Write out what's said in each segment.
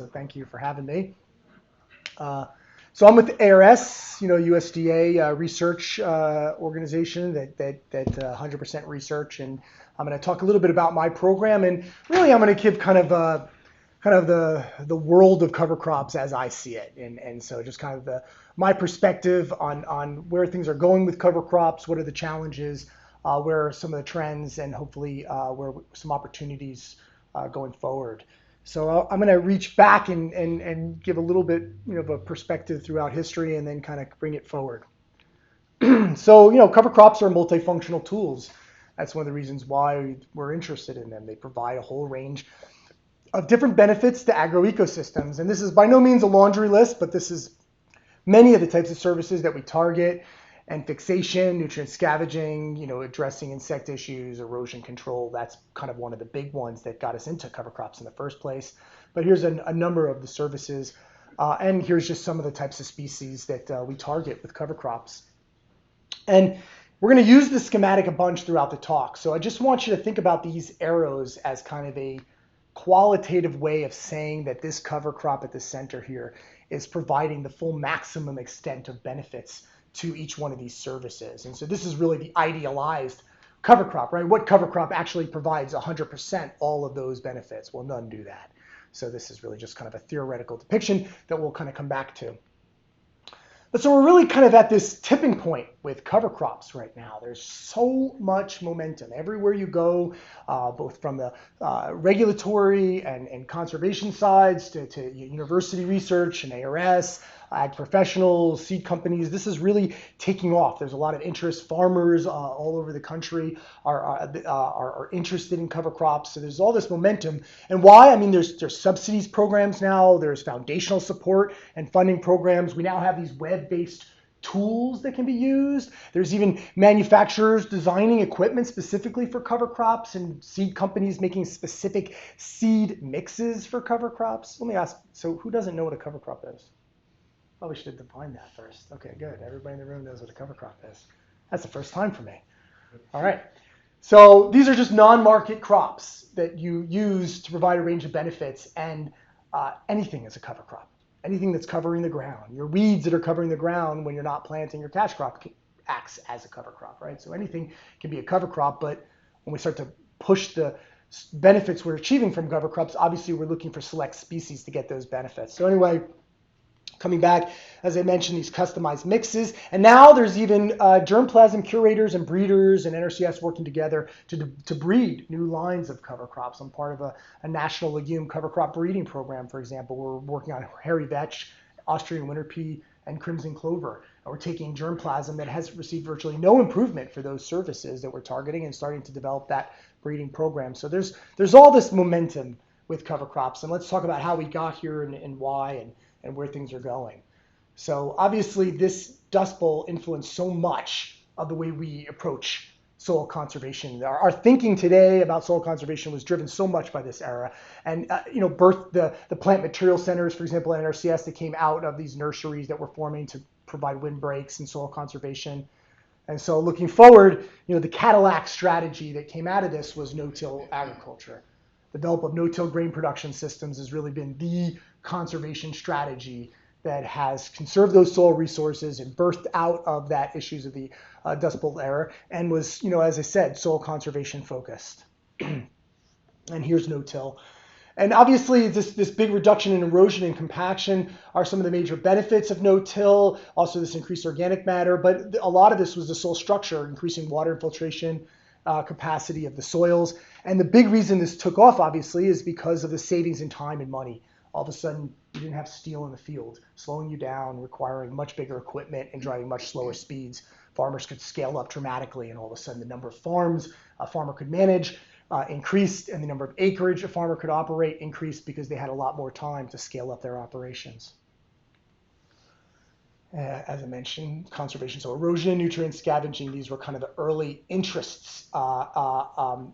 So thank you for having me. So I'm with ARS, USDA research organization that 100% research, and I'm going to talk a little bit about my program, and really I'm going to give kind of the world of cover crops as I see it, and so just kind of my perspective on where things are going with cover crops, what are the challenges, where are some of the trends, and hopefully where some opportunities going forward. So I'm going to reach back and give a little bit of a perspective throughout history and then kind of bring it forward. So cover crops are multifunctional tools. That's one of the reasons why we're interested in them. They provide a whole range of different benefits to agroecosystems. And this is by no means a laundry list, but this is many of the types of services that we target: and fixation, nutrient scavenging, addressing insect issues, erosion control. That's kind of one of the big ones that got us into cover crops in the first place. But here's a number of the services, and here's just some of the types of species that we target with cover crops. And we're going to use this schematic a bunch throughout the talk. So I just want you to think about these arrows as kind of a qualitative way of saying that this cover crop at the center here is providing the full maximum extent of benefits to each one of these services. And so this is really the idealized cover crop, right? What cover crop actually provides 100% all of those benefits? Well, none do that. So this is really just kind of a theoretical depiction that we'll kind of come back to. But so we're really kind of at this tipping point with cover crops right now. There's so much momentum everywhere you go, both from the regulatory and conservation sides to university research and ARS, ag professionals, seed companies. This is really taking off. There's a lot of interest. Farmers all over the country are interested in cover crops. So there's all this momentum. And why? I mean, there's subsidies programs now. There's foundational support and funding programs. We now have these web-based tools that can be used. There's even manufacturers designing equipment specifically for cover crops and seed companies making specific seed mixes for cover crops. Let me ask, so who doesn't know what a cover crop is? Probably should define that first. Okay, good. Everybody in the room knows what a cover crop is. That's the first time for me. All right. So these are just non-market crops that you use to provide a range of benefits, and anything is a cover crop. Anything that's covering the ground. Your weeds that are covering the ground when you're not planting your cash crop acts as a cover crop, right? So anything can be a cover crop, but when we start to push the benefits we're achieving from cover crops, obviously we're looking for select species to get those benefits. So anyway, coming back, as I mentioned, these customized mixes. And now there's even germplasm curators and breeders and NRCS working together to breed new lines of cover crops. I'm part of a national legume cover crop breeding program, for example. We're working on hairy vetch, Austrian winter pea, and crimson clover. And we're taking germplasm that has received virtually no improvement for those services that we're targeting and starting to develop that breeding program. So there's all this momentum with cover crops. And let's talk about how we got here and why and where things are going. So obviously this Dust Bowl influenced so much of the way we approach soil conservation. Our thinking today about soil conservation was driven so much by this era, and birthed the plant material centers, for example, at NRCS, that came out of these nurseries that were forming to provide windbreaks and soil conservation. And so looking forward, the Cadillac strategy that came out of this was no-till agriculture. The development of no-till grain production systems has really been the conservation strategy that has conserved those soil resources and birthed out of that issues of the Dust Bowl era, and was, as I said, soil conservation focused. And here's no-till. And obviously this big reduction in erosion and compaction are some of the major benefits of no-till. Also this increased organic matter, but a lot of this was the soil structure, increasing water infiltration capacity of the soils. And the big reason this took off, obviously, is because of the savings in time and money. All of a sudden, you didn't have steel in the field, slowing you down, requiring much bigger equipment and driving much slower speeds. Farmers could scale up dramatically, and all of a sudden the number of farms a farmer could manage increased, and the number of acreage a farmer could operate increased because they had a lot more time to scale up their operations. As I mentioned, conservation, so erosion, nutrient scavenging, these were kind of the early interests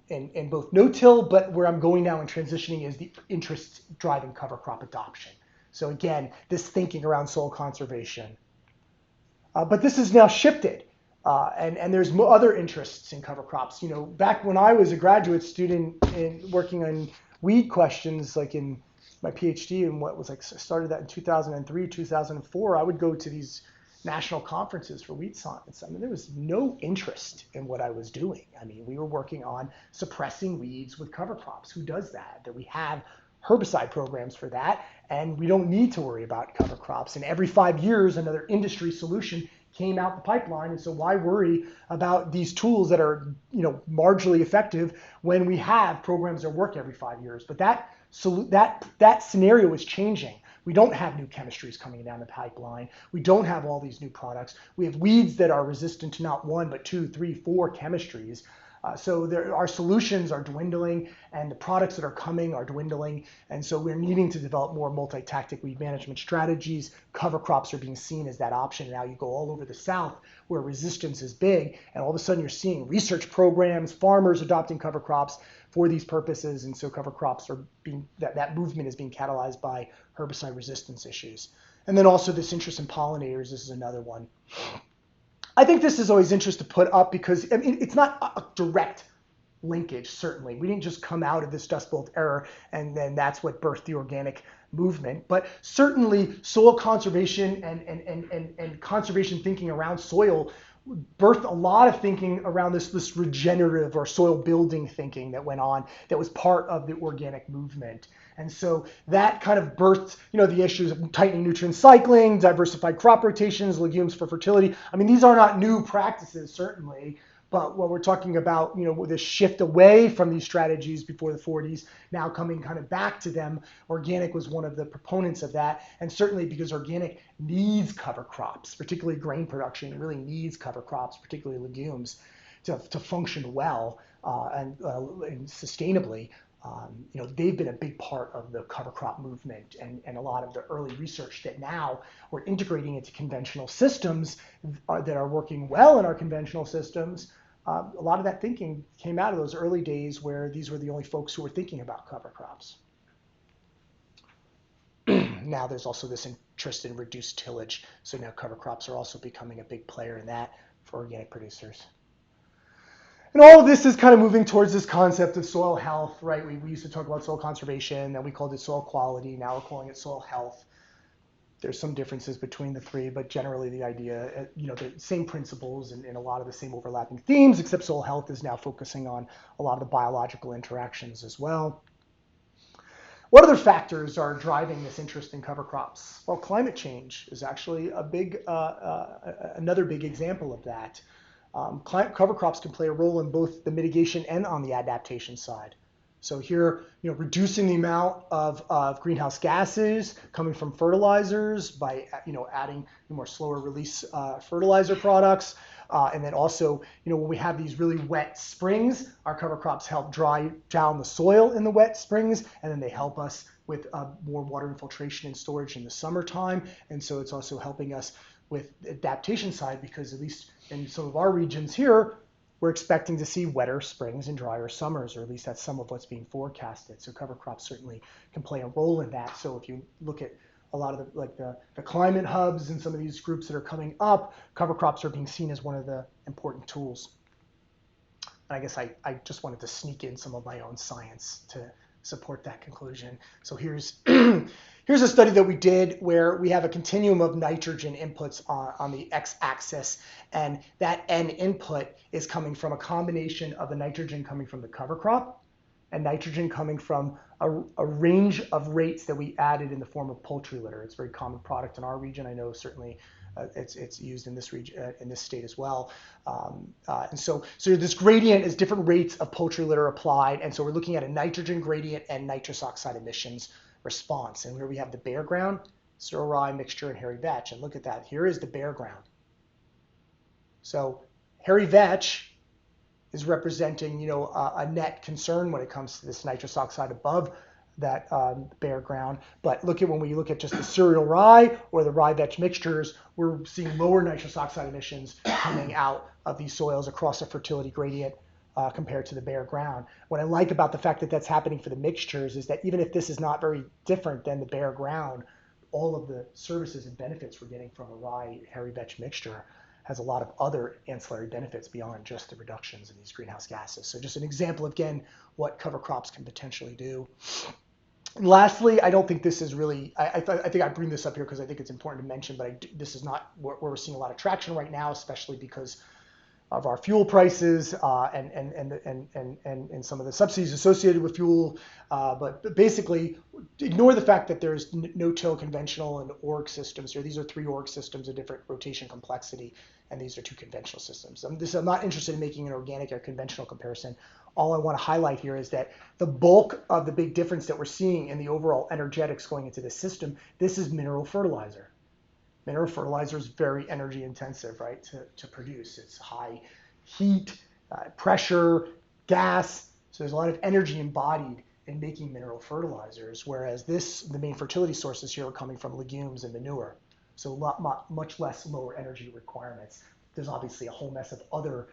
in both no-till, but where I'm going now and transitioning is the interests driving cover crop adoption. So again, this thinking around soil conservation. But this has now shifted, and there's other interests in cover crops. Back when I was a graduate student working on weed questions, like in my PhD in what was like, I started that in 2003, 2004, I would go to these national conferences for weed science. I mean, there was no interest in what I was doing. I mean, we were working on suppressing weeds with cover crops. Who does that? That we have herbicide programs for that, and we don't need to worry about cover crops. And every 5 years, another industry solution came out the pipeline. And so why worry about these tools that are, marginally effective when we have programs that work every 5 years? But that scenario is changing. We don't have new chemistries coming down the pipeline. We don't have all these new products. We have weeds that are resistant to not one, but 2, 3, 4 chemistries. So our solutions are dwindling, and the products that are coming are dwindling. And so we're needing to develop more multi-tactic weed management strategies. Cover crops are being seen as that option. Now you go all over the South where resistance is big, and all of a sudden you're seeing research programs, farmers adopting cover crops for these purposes. And so cover crops are that movement is being catalyzed by herbicide resistance issues. And then also this interest in pollinators. This is another one. I think this is always interesting to put up because it's not a direct linkage, certainly. We didn't just come out of this Dust Bowl era and then that's what birthed the organic movement. But certainly soil conservation and conservation thinking around soil birthed a lot of thinking around this regenerative or soil building thinking that went on that was part of the organic movement. And so that kind of birthed, the issues of tightening nutrient cycling, diversified crop rotations, legumes for fertility. I mean, these are not new practices, certainly, but what we're talking about, this shift away from these strategies before the 40s, now coming kind of back to them, organic was one of the proponents of that. And certainly because organic needs cover crops, particularly grain production, it really needs cover crops, particularly legumes, to function well and sustainably. They've been a big part of the cover crop movement and a lot of the early research that now we're integrating into conventional systems that are working well in our conventional systems. A lot of that thinking came out of those early days where these were the only folks who were thinking about cover crops. Now there's also this interest in reduced tillage. So now cover crops are also becoming a big player in that for organic producers. And all of this is kind of moving towards this concept of soil health, right? We used to talk about soil conservation, then we called it soil quality. Now we're calling it soil health. There's some differences between the three, but generally the idea, the same principles and a lot of the same overlapping themes, except soil health is now focusing on a lot of the biological interactions as well. What other factors are driving this interest in cover crops? Well, climate change is actually another big example of that. Cover crops can play a role in both the mitigation and on the adaptation side. So here, reducing the amount of greenhouse gases coming from fertilizers by, adding more slower release fertilizer products. And then also, when we have these really wet springs, our cover crops help dry down the soil in the wet springs, and then they help us with more water infiltration and storage in the summertime. And so it's also helping us with the adaptation side because at least in some of our regions here, we're expecting to see wetter springs and drier summers, or at least that's some of what's being forecasted. So cover crops certainly can play a role in that. So if you look at a lot of the climate hubs and some of these groups that are coming up, cover crops are being seen as one of the important tools. And I guess I just wanted to sneak in some of my own science to support that conclusion. So here's a study that we did where we have a continuum of nitrogen inputs on the x-axis, and that N input is coming from a combination of the nitrogen coming from the cover crop and nitrogen coming from a range of rates that we added in the form of poultry litter. It's a very common product in our region. I know certainly it's used in this region, in this state as well. And so this gradient is different rates of poultry litter applied. And so we're looking at a nitrogen gradient and nitrous oxide emissions response. And here we have the bare ground, sterile rye mixture, and hairy vetch. And look at that. Here is the bare ground. So hairy vetch is representing, a net concern when it comes to this nitrous oxide above that bare ground. But when we look at just the cereal rye or the rye vetch mixtures, we're seeing lower nitrous oxide emissions coming out of these soils across a fertility gradient compared to the bare ground. What I like about the fact that that's happening for the mixtures is that even if this is not very different than the bare ground, all of the services and benefits we're getting from a rye hairy vetch mixture has a lot of other ancillary benefits beyond just the reductions in these greenhouse gases. So just an example, again, what cover crops can potentially do. Lastly, I don't think this is really, I think I bring this up here because I think it's important to mention, but this is not where we're seeing a lot of traction right now, especially because of our fuel prices and some of the subsidies associated with fuel. But basically, ignore the fact that there's no-till conventional and org systems here. These are 3 org systems of different rotation complexity, and these are 2 conventional systems. I'm not interested in making an organic or conventional comparison. All I want to highlight here is that the bulk of the big difference that we're seeing in the overall energetics going into this system, this is mineral fertilizer. Mineral fertilizer is very energy intensive, right, to produce. It's high heat, pressure, gas. So there's a lot of energy embodied in making mineral fertilizers, whereas the main fertility sources here are coming from legumes and manure. So much less lower energy requirements. There's obviously a whole mess of other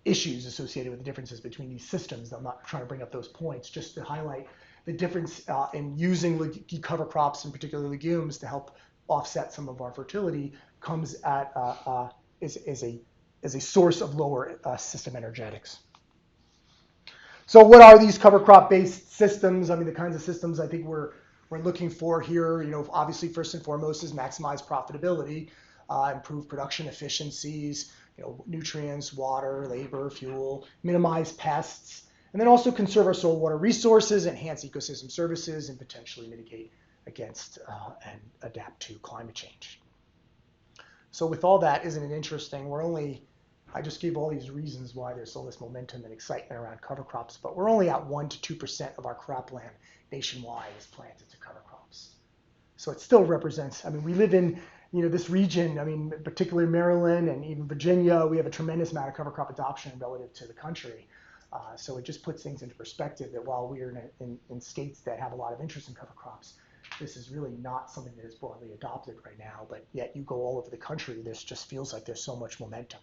issues associated with the differences between these systems. I'm not trying to bring up those points, just to highlight the difference in using cover crops, in particular legumes, to help offset some of our fertility comes at is a source of lower system energetics. So what are these cover crop based systems? I mean, the kinds of systems I think we're looking for here, obviously first and foremost is maximize profitability, improve production efficiencies, nutrients, water, labor, fuel, minimize pests, and then also conserve our soil water resources, enhance ecosystem services, and potentially mitigate against and adapt to climate change. So with all that, isn't it interesting? I just gave all these reasons why there's all this momentum and excitement around cover crops, but we're only at 1 to 2% of our cropland nationwide is planted to cover crops. So it still represents, we live in this region, particularly Maryland and even Virginia, we have a tremendous amount of cover crop adoption relative to the country. So it just puts things into perspective that while we are in states that have a lot of interest in cover crops, this is really not something that is broadly adopted right now, but yet you go all over the country, this just feels like there's so much momentum.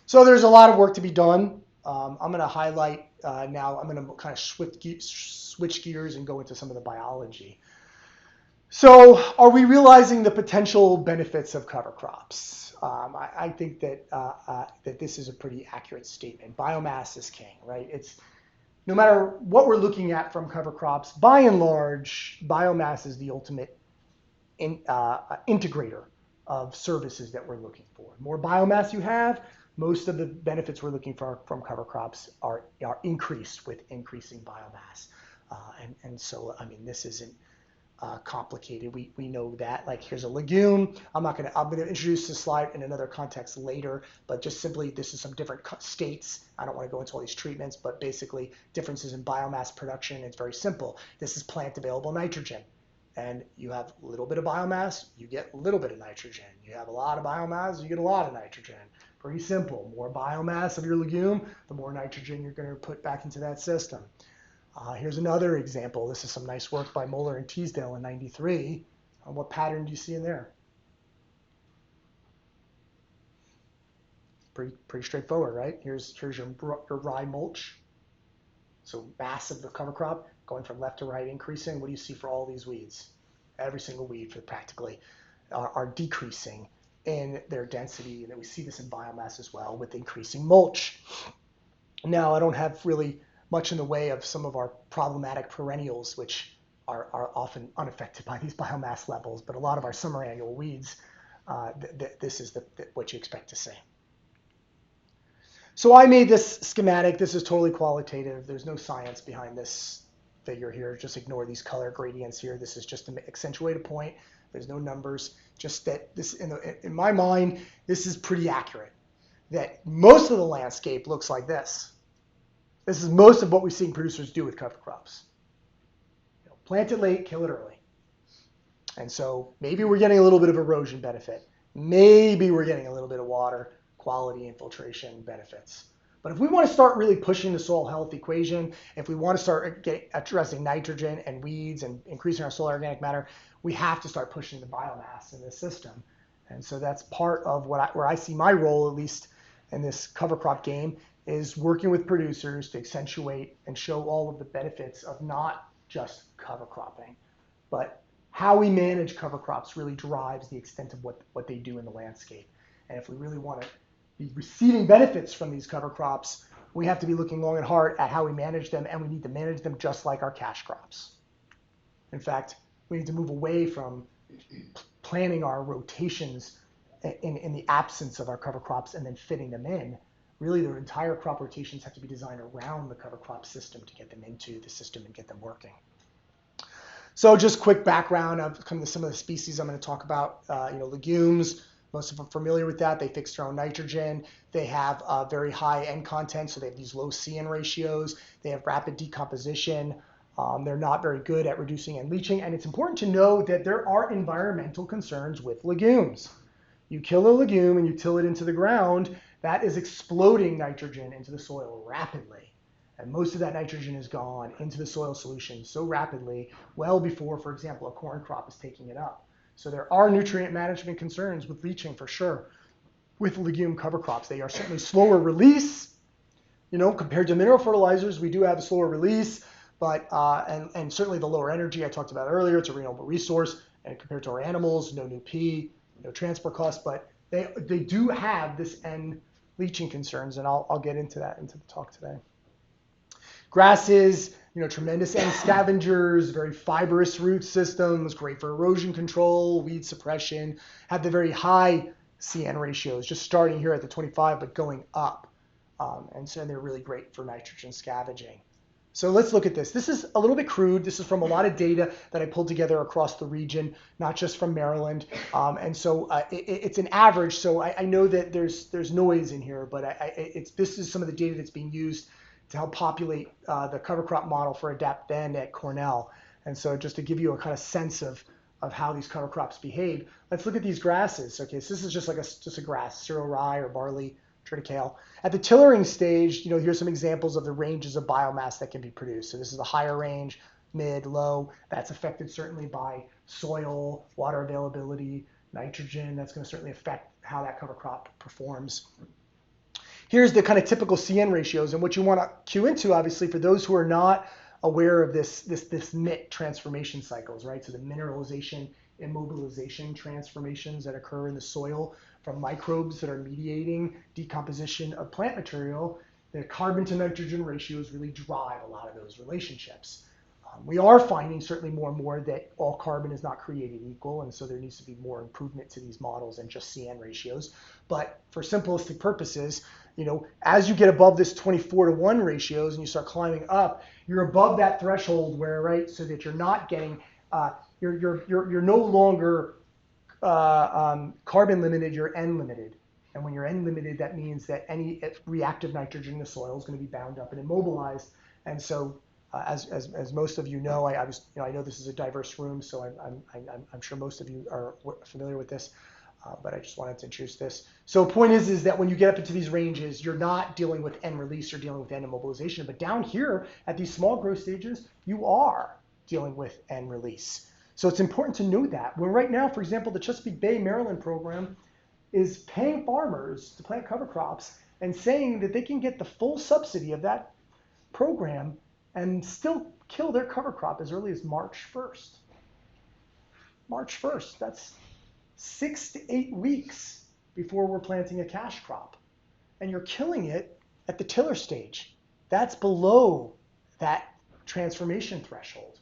So there's a lot of work to be done. I'm going to highlight now, I'm going to kind of switch gears and go into some of the biology. So are we realizing the potential benefits of cover crops? I think that this is a pretty accurate statement. Biomass is king, right? No matter what we're looking at from cover crops, by and large, biomass is the ultimate integrator of services that we're looking for. The more biomass you have, most of the benefits we're looking for from cover crops are increased with increasing biomass. And so, this isn't complicated. We know that. Like, here's a legume. I'm going to introduce this slide in another context later, but just simply, this is some different states. I don't want to go into all these treatments, but basically differences in biomass production. It's very simple. This is plant available nitrogen. And you have a little bit of biomass, you get a little bit of nitrogen. You have a lot of biomass, you get a lot of nitrogen. Pretty simple. More biomass of your legume, the more nitrogen you're going to put back into that system. Here's another example. This is some nice work by Moeller and Teasdale in '93. What pattern do you see in there? Pretty straightforward, right? Here's your rye mulch. So mass of the cover crop going from left to right increasing. What do you see for all these weeds? Every single weed practically are decreasing in their density, and then we see this in biomass as well with increasing mulch. Now, I don't have really much in the way of some of our problematic perennials, which are often unaffected by these biomass levels, but a lot of our summer annual weeds, this is what you expect to see. So I made this schematic. This is totally qualitative. There's no science behind this figure here. Just ignore these color gradients here. This is just to accentuate a point. There's no numbers. Just that this, in my mind, this is pretty accurate. That most of the landscape looks like this. This is most of what we've seen producers do with cover crops. Plant it late, kill it early. And so maybe we're getting a little bit of erosion benefit. Maybe we're getting a little bit of water quality infiltration benefits. But if we want to start really pushing the soil health equation, if we want to start addressing nitrogen and weeds and increasing our soil organic matter, we have to start pushing the biomass in this system. And so that's part of where I see my role, at least in this cover crop game, is working with producers to accentuate and show all of the benefits of not just cover cropping, but how we manage cover crops really drives the extent of what they do in the landscape. And if we really want to be receiving benefits from these cover crops, we have to be looking long and hard at how we manage them, and we need to manage them just like our cash crops. In fact, we need to move away from planning our rotations in the absence of our cover crops and then fitting them in. Really, the entire crop rotations have to be designed around the cover crop system to get them into the system and get them working. So just quick background of some of the species I'm going to talk about. Legumes, most of them are familiar with that. They fix their own nitrogen. They have very high N content, so they have these low C/N ratios. They have rapid decomposition. They're not very good at reducing and leaching. And it's important to know that there are environmental concerns with legumes. You kill a legume and you till it into the ground, that is exploding nitrogen into the soil rapidly. And most of that nitrogen is gone into the soil solution so rapidly, well before, for example, a corn crop is taking it up. So there are nutrient management concerns with leaching for sure with legume cover crops. They are certainly slower release, compared to mineral fertilizers. We do have a slower release, but and certainly the lower energy I talked about earlier. It's a renewable resource, and compared to our animals, no new P, no transport costs, but they do have this N leaching concerns, and I'll get into that into the talk today. Grasses, tremendous N scavengers, very fibrous root systems, great for erosion control, weed suppression, have the very high C/N ratios, just starting here at the 25, but going up. And so they're really great for nitrogen scavenging. So let's look at this. This is a little bit crude. This is from a lot of data that I pulled together across the region, not just from Maryland. And so it's an average. So I know that there's noise in here, but this is some of the data that's being used to help populate the cover crop model for Adapt Bend at Cornell. And so just to give you a kind of sense of how these cover crops behave, let's look at these grasses. Okay, so this is just like a grass, cereal rye or barley, triticale. At the tillering stage, here's some examples of the ranges of biomass that can be produced. So this is a higher range, mid, low. That's affected certainly by soil, water availability, nitrogen. That's going to certainly affect how that cover crop performs. Here's the kind of typical C/N ratios, and what you want to cue into, obviously, for those who are not aware of this MIT transformation cycles, right? So the mineralization, immobilization transformations that occur in the soil from microbes that are mediating decomposition of plant material, the carbon to nitrogen ratios really drive a lot of those relationships. We are finding certainly more and more that all carbon is not created equal, and so there needs to be more improvement to these models than just C/N ratios. But for simplistic purposes, as you get above this 24:1 ratios and you start climbing up, you're above that threshold where, right, so that you're not getting, you're no longer carbon limited, you're N limited. And when you're N limited, that means that any reactive nitrogen in the soil is going to be bound up and immobilized. And so, as most of you know, I know this is a diverse room, so I'm sure most of you are familiar with this. But I just wanted to introduce this. So the point is that when you get up into these ranges, you're not dealing with N release, you're dealing with N immobilization. But down here at these small growth stages, you are dealing with N release. So it's important to know that. When right now, for example, the Chesapeake Bay, Maryland program is paying farmers to plant cover crops and saying that they can get the full subsidy of that program and still kill their cover crop as early as March 1st. March 1st, that's 6 to 8 weeks before we're planting a cash crop. And you're killing it at the tiller stage. That's below that transformation threshold.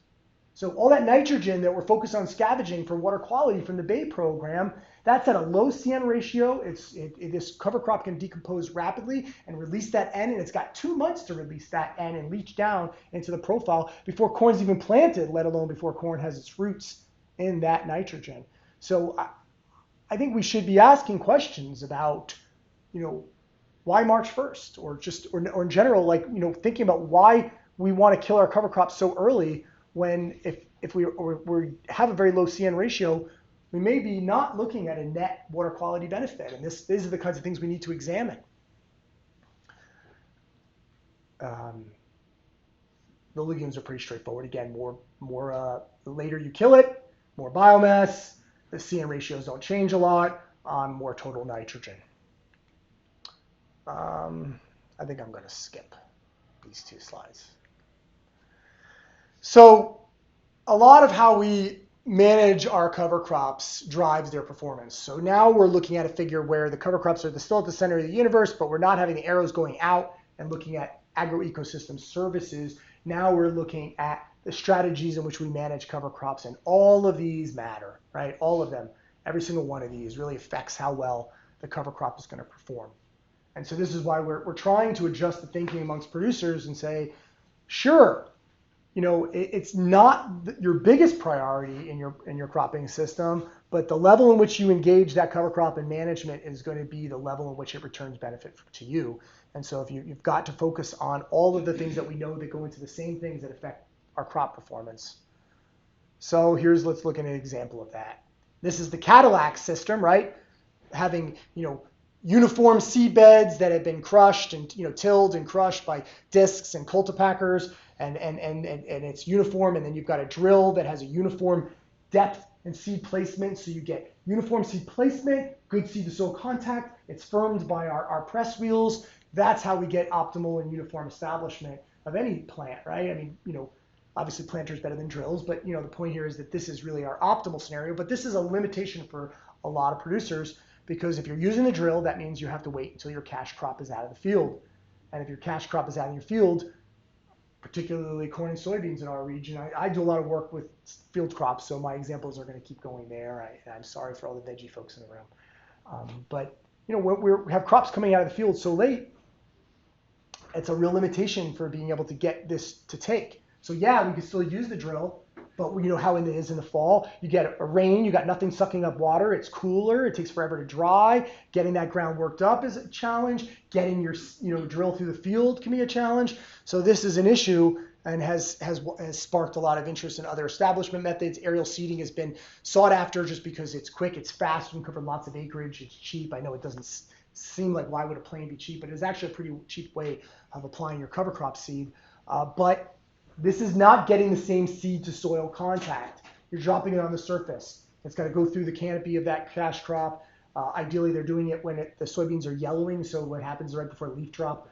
So all that nitrogen that we're focused on scavenging for water quality from the Bay program, that's at a low C/N ratio. This cover crop can decompose rapidly and release that N, and it's got 2 months to release that N and leach down into the profile before corn's even planted, let alone before corn has its roots in that nitrogen. So I think we should be asking questions about, why March 1st, or in general, thinking about why we want to kill our cover crops so early when if we have a very low C/N ratio, we may be not looking at a net water quality benefit. And these are the kinds of things we need to examine. The legumes are pretty straightforward. Again, more later you kill it, more biomass. The C/N ratios don't change a lot on more total nitrogen. I think I'm going to skip these 2 slides. So a lot of how we manage our cover crops drives their performance. So now we're looking at a figure where the cover crops are still at the center of the universe, but we're not having the arrows going out and looking at Agroecosystem Services, now we're looking at the strategies in which we manage cover crops, and all of these matter, right? All of them, every single one of these really affects how well the cover crop is going to perform. And so this is why we're trying to adjust the thinking amongst producers and say, sure, it's not your biggest priority in your cropping system, but the level in which you engage that cover crop and management is going to be the level in which it returns benefit to you. And so if you've got to focus on all of the things that we know that go into the same things that affect our crop performance. So let's look at an example of that. This is the Cadillac system, right? Having, uniform seed beds that have been crushed and tilled and crushed by discs and cultipackers, and it's uniform, and then you've got a drill that has a uniform depth and seed placement, so you get uniform seed placement, good seed to soil contact, it's firmed by our press wheels. That's how we get optimal and uniform establishment of any plant, right? I mean, obviously planter is better than drills, but the point here is that this is really our optimal scenario, but this is a limitation for a lot of producers, because if you're using the drill, that means you have to wait until your cash crop is out of the field. And if your cash crop is out of your field, particularly corn and soybeans in our region, I do a lot of work with field crops, so my examples are going to keep going there. I'm sorry for all the veggie folks in the room. But we have crops coming out of the field so late, it's a real limitation for being able to get this to take. So yeah, we can still use the drill, but you know how it is in the fall. You get a rain, you got nothing sucking up water, it's cooler, it takes forever to dry. Getting that ground worked up is a challenge. Getting your drill through the field can be a challenge. So this is an issue and has sparked a lot of interest in other establishment methods. Aerial seeding has been sought after just because it's quick, it's fast, you can cover lots of acreage, it's cheap. I know it doesn't seem like why would a plane be cheap, but it's actually a pretty cheap way of applying your cover crop seed. But this is not getting the same seed to soil contact. You're dropping it on the surface. It's got to go through the canopy of that cash crop. Ideally, they're doing it when the soybeans are yellowing. So what happens right before leaf drop,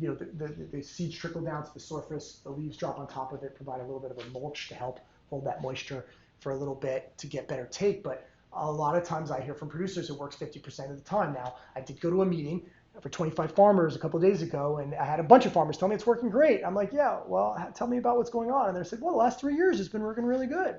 the seeds trickle down to the surface. The leaves drop on top of it, provide a little bit of a mulch to help hold that moisture for a little bit to get better take. But a lot of times I hear from producers it works 50% of the time. Now, I did go to a meeting for 25 farmers a couple of days ago, and I had a bunch of farmers tell me it's working great. I'm like, yeah, well, tell me about what's going on. And they said, well, the last 3 years it's been working really good.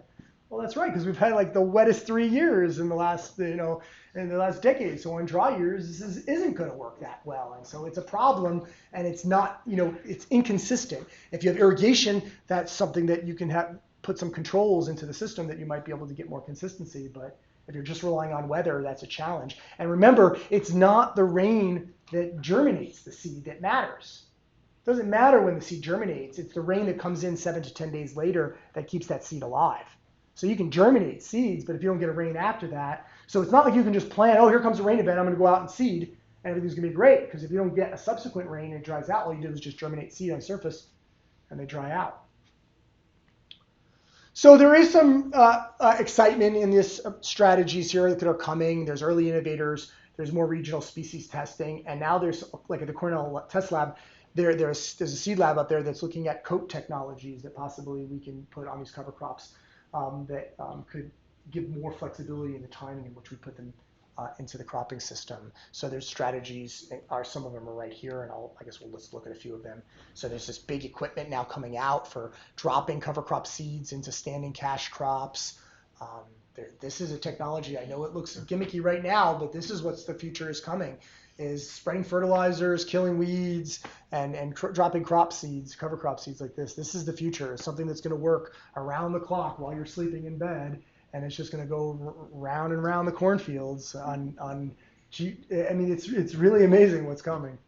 Well, that's right, because we've had like the wettest 3 years in the last, in the last decade. So on dry years, this isn't going to work that well. And so it's a problem, and it's not, it's inconsistent. If you have irrigation, that's something that you can put some controls into the system that you might be able to get more consistency. But if you're just relying on weather, that's a challenge. And remember, it's not the rain that germinates the seed that matters. It doesn't matter when the seed germinates. It's the rain that comes in 7 to 10 days later that keeps that seed alive. So you can germinate seeds, but if you don't get a rain after that, so it's not like you can just plan, oh, here comes a rain event, I'm going to go out and seed, and everything's going to be great. Because if you don't get a subsequent rain and it dries out, all you do is just germinate seed on the surface, and they dry out. So there is some excitement in these strategies here that are coming. There's early innovators. There's more regional species testing. And now there's, like at the Cornell Test Lab, there's a seed lab up there that's looking at coat technologies that possibly we can put on these cover crops that could give more flexibility in the timing in which we put them into the cropping system. So there's strategies, some of them are right here, and let's look at a few of them. So there's this big equipment now coming out for dropping cover crop seeds into standing cash crops. This is a technology, I know it looks gimmicky right now, but this is what's the future is coming, is spreading fertilizers, killing weeds, and dropping crop seeds, cover crop seeds like this. This is the future. It's something that's going to work around the clock while you're sleeping in bed. And it's just going to go round and round the cornfields it's really amazing what's coming.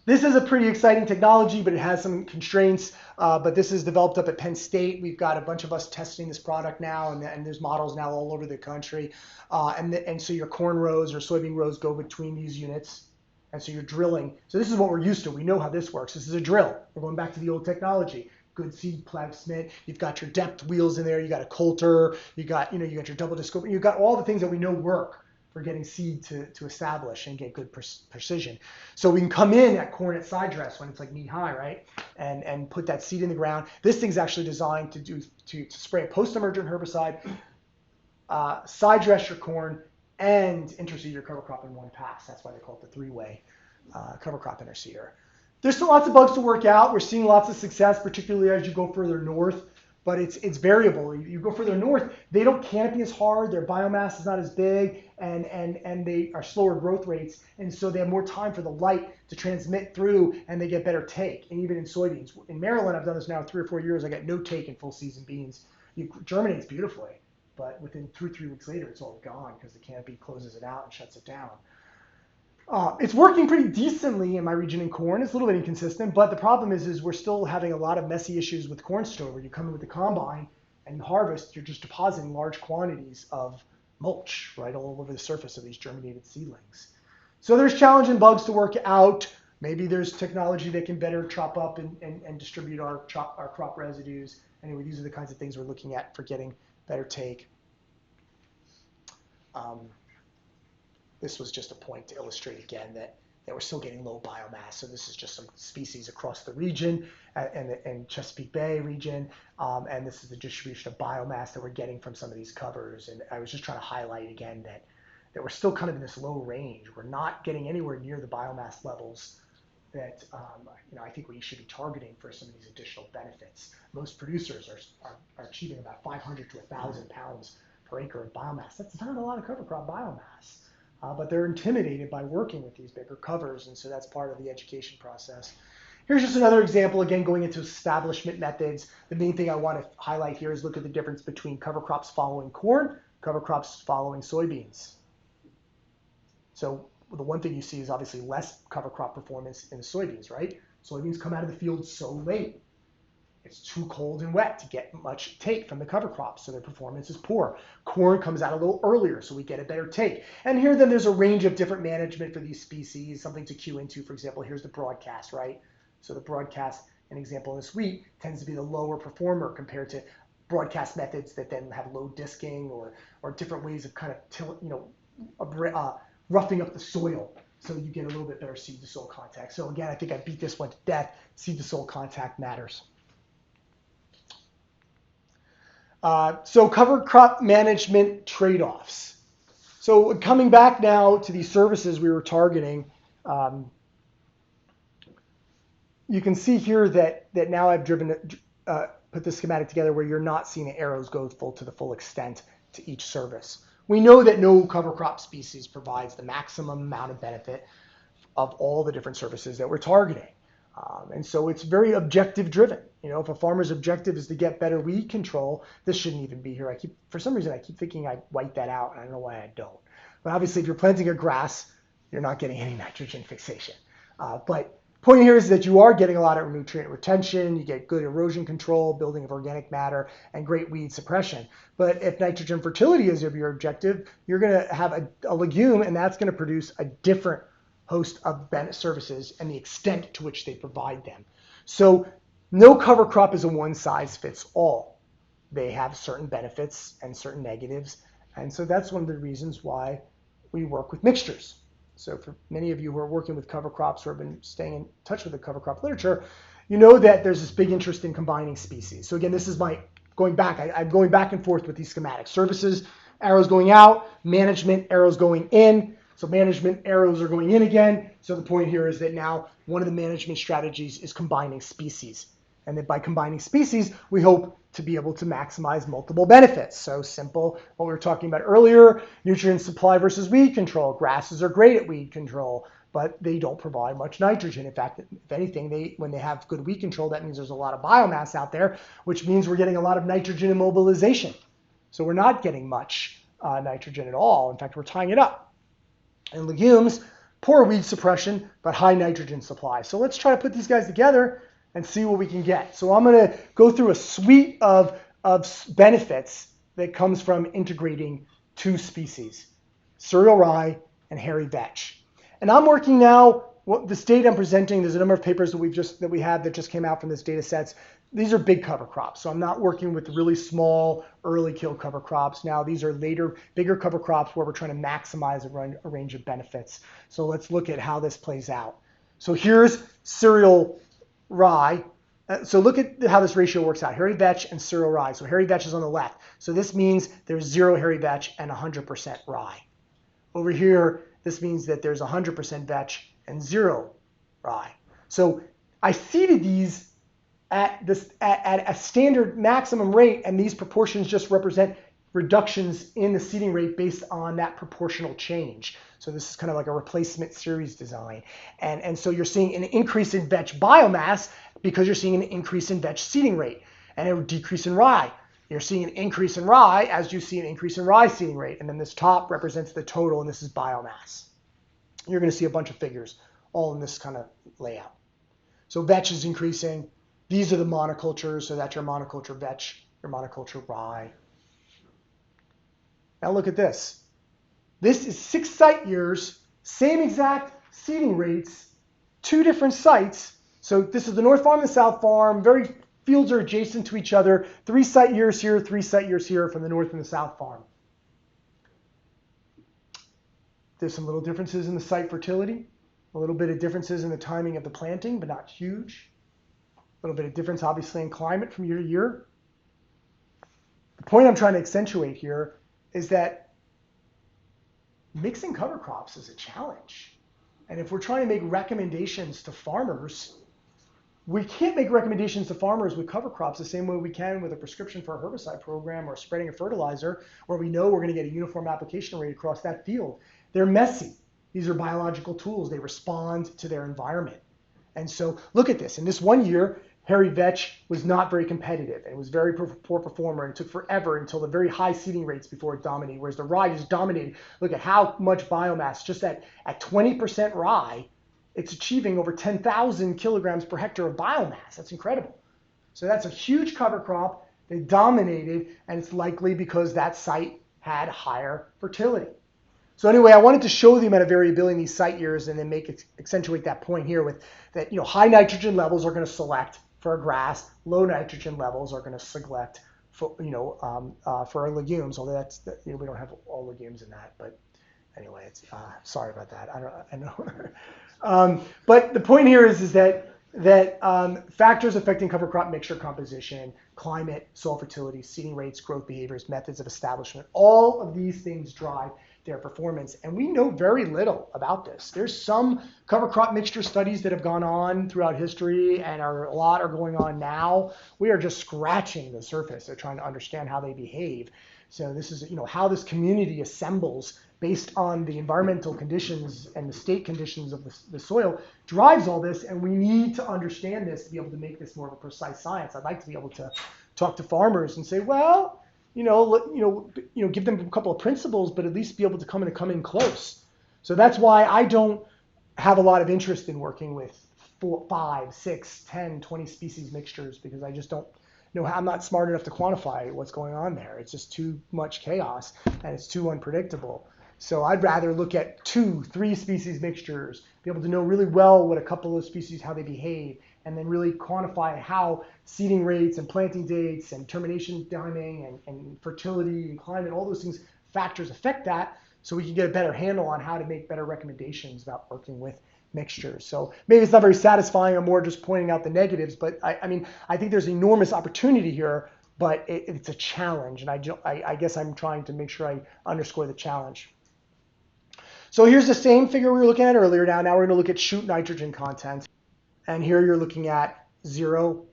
This is a pretty exciting technology, but it has some constraints. But this is developed up at Penn State. We've got a bunch of us testing this product now, and there's models now all over the country. And so your corn rows or soybean rows go between these units. And so you're drilling. So this is what we're used to. We know how this works. This is a drill. We're going back to the old technology. Good seed placement. You've got your depth wheels in there. You got a coulter. You got your double disc. You've got all the things that we know work for getting seed to establish and get good precision. So we can come in at corn at side dress when it's like knee high, right? And put that seed in the ground. This thing's actually designed to spray a post-emergent herbicide, side dress your corn, and interseed your cover crop in one pass. That's why they call it the three-way. cover crop interseeder. There's still lots of bugs to work out. We're seeing lots of success, particularly as you go further north, but it's variable. You go further north, they don't canopy as hard, their biomass is not as big, and they are slower growth rates, and so they have more time for the light to transmit through, and they get better take. And even in soybeans. In Maryland, I've done this now 3 or 4 years, I got no take in full season beans. It germinates beautifully, but within 2 or 3 weeks later, it's all gone because the canopy closes it out and shuts it down. It's working pretty decently in my region in corn. It's a little bit inconsistent, but the problem is we're still having a lot of messy issues with corn store where you come in with the combine and you harvest, you're just depositing large quantities of mulch right all over the surface of these germinated seedlings. So there's challenging bugs to work out. Maybe there's technology that can better chop up and distribute our crop residues. Anyway, these are the kinds of things we're looking at for getting better take. This was just a point to illustrate again that we're still getting low biomass. So this is just some species across the region and Chesapeake Bay region. And this is the distribution of biomass that we're getting from some of these covers. And I was just trying to highlight again that we're still kind of in this low range. We're not getting anywhere near the biomass levels that I think we should be targeting for some of these additional benefits. Most producers are achieving about 500 to 1,000 pounds per acre of biomass. That's not a lot of cover crop biomass. But they're intimidated by working with these bigger covers, and so that's part of the education process. Here's just another example, again, going into establishment methods. The main thing I want to highlight here is look at the difference between cover crops following corn, cover crops following soybeans. So the one thing you see is obviously less cover crop performance in the soybeans, right? Soybeans come out of the field so late. It's too cold and wet to get much take from the cover crops, so their performance is poor. Corn comes out a little earlier, so we get a better take. And here then there's a range of different management for these species, something to cue into. For example, here's the broadcast, right? So the broadcast, an example in this wheat, tends to be the lower performer compared to broadcast methods that then have low disking or different ways of kind of roughing up the soil. So you get a little bit better seed to soil contact. So again, I think I beat this one to death. Seed to soil contact matters. So cover crop management trade-offs. So coming back now to these services we were targeting, you can see here that now I've put the schematic together where you're not seeing the arrows go to the full extent to each service. We know that no cover crop species provides the maximum amount of benefit of all the different services that we're targeting. And so it's very objective driven. If a farmer's objective is to get better weed control, this shouldn't even be here. For some reason, I keep thinking I white that out, and I don't know why I don't. But obviously, if you're planting a grass, you're not getting any nitrogen fixation. But point here is that you are getting a lot of nutrient retention, you get good erosion control, building of organic matter, and great weed suppression. But if nitrogen fertility is your objective, you're going to have a legume, and that's going to produce a different host of services and the extent to which they provide them. So no cover crop is a one-size-fits-all. They have certain benefits and certain negatives, and so that's one of the reasons why we work with mixtures. So for many of you who are working with cover crops or have been staying in touch with the cover crop literature, you know that there's this big interest in combining species. So again, this is I'm going back and forth with these schematics. Services, arrows going out, management, arrows going in. So management arrows are going in again. So the point here is that now one of the management strategies is combining species. And that by combining species, we hope to be able to maximize multiple benefits. So simple, what we were talking about earlier, nutrient supply versus weed control. Grasses are great at weed control, but they don't provide much nitrogen. In fact, if anything, when they have good weed control, that means there's a lot of biomass out there, which means we're getting a lot of nitrogen immobilization. So we're not getting much nitrogen at all. In fact, we're tying it up. And legumes, poor weed suppression, but high nitrogen supply. So let's try to put these guys together and see what we can get. So I'm going to go through a suite of benefits that comes from integrating two species, cereal rye and hairy vetch. And I'm working now, this data I'm presenting, there's a number of papers that we have that just came out from this data sets. These are big cover crops. So I'm not working with really small early kill cover crops. Now these are later, bigger cover crops where we're trying to maximize a range of benefits. So let's look at how this plays out. So here's cereal rye. So look at how this ratio works out. Hairy vetch and cereal rye. So hairy vetch is on the left. So this means there's 0 hairy vetch and 100% rye. Over here, this means that there's 100% vetch and 0 rye. So I seeded these at a standard maximum rate, and these proportions just represent reductions in the seeding rate based on that proportional change. So this is kind of like a replacement series design. And so you're seeing an increase in vetch biomass because you're seeing an increase in vetch seeding rate, and a decrease in rye. You're seeing an increase in rye as you see an increase in rye seeding rate. And then this top represents the total, and this is biomass. You're going to see a bunch of figures all in this kind of layout. So vetch is increasing. These are the monocultures, so that's your monoculture vetch, your monoculture rye. Now look at this. This is 6 site years, same exact seeding rates, 2 different sites. So this is the North Farm and the South Farm. Fields are adjacent to each other. 3 site years here, 3 site years here from the North and the South Farm. There's some little differences in the site fertility, a little bit of differences in the timing of the planting, but not huge. A little bit of difference, obviously, in climate from year to year. The point I'm trying to accentuate here is that mixing cover crops is a challenge. And if we're trying to make recommendations to farmers, we can't make recommendations to farmers with cover crops the same way we can with a prescription for a herbicide program or spreading a fertilizer, where we know we're going to get a uniform application rate across that field. They're messy. These are biological tools. They respond to their environment. And so look at this. In this one year, hairy vetch was not very competitive. It was very poor performer, and it took forever until the very high seeding rates before it dominated, whereas the rye just dominated. Look at how much biomass, just at 20% rye, it's achieving over 10,000 kilograms per hectare of biomass. That's incredible. So that's a huge cover crop. They dominated, and it's likely because that site had higher fertility. So anyway, I wanted to show the amount of variability in these site years and then accentuate that point here with that, high nitrogen levels are going to select for a grass, low nitrogen levels are going to select for, for our legumes, although we don't have all legumes in that, but anyway, it's sorry about that. I know. But the point here is that factors affecting cover crop mixture composition, climate, soil fertility, seeding rates, growth behaviors, methods of establishment, all of these things drive their performance. And we know very little about this. There's some cover crop mixture studies that have gone on throughout history, and a lot are going on now. We are just scratching the surface. They're trying to understand how they behave. So this is, how this community assembles based on the environmental conditions and the state conditions of the soil drives all this, and we need to understand this to be able to make this more of a precise science. I'd like to be able to talk to farmers and say, well, give them a couple of principles, but at least be able to come in close. So that's why I don't have a lot of interest in working with 4, 5, 6, 10, 20 species mixtures, because I just don't know how. I'm not smart enough to quantify what's going on there. It's just too much chaos, and it's too unpredictable. So I'd rather look at 2, 3 species mixtures, be able to know really well what a couple of species, how they behave, and then really quantify how seeding rates and planting dates and termination timing and fertility and climate, all those things, factors affect that, so we can get a better handle on how to make better recommendations about working with mixtures. So maybe it's not very satisfying, I'm more just pointing out the negatives, but I think there's enormous opportunity here, but it's a challenge, and I guess I'm trying to make sure I underscore the challenge. So here's the same figure we were looking at earlier. Now we're going to look at shoot nitrogen content. And here you're looking at 0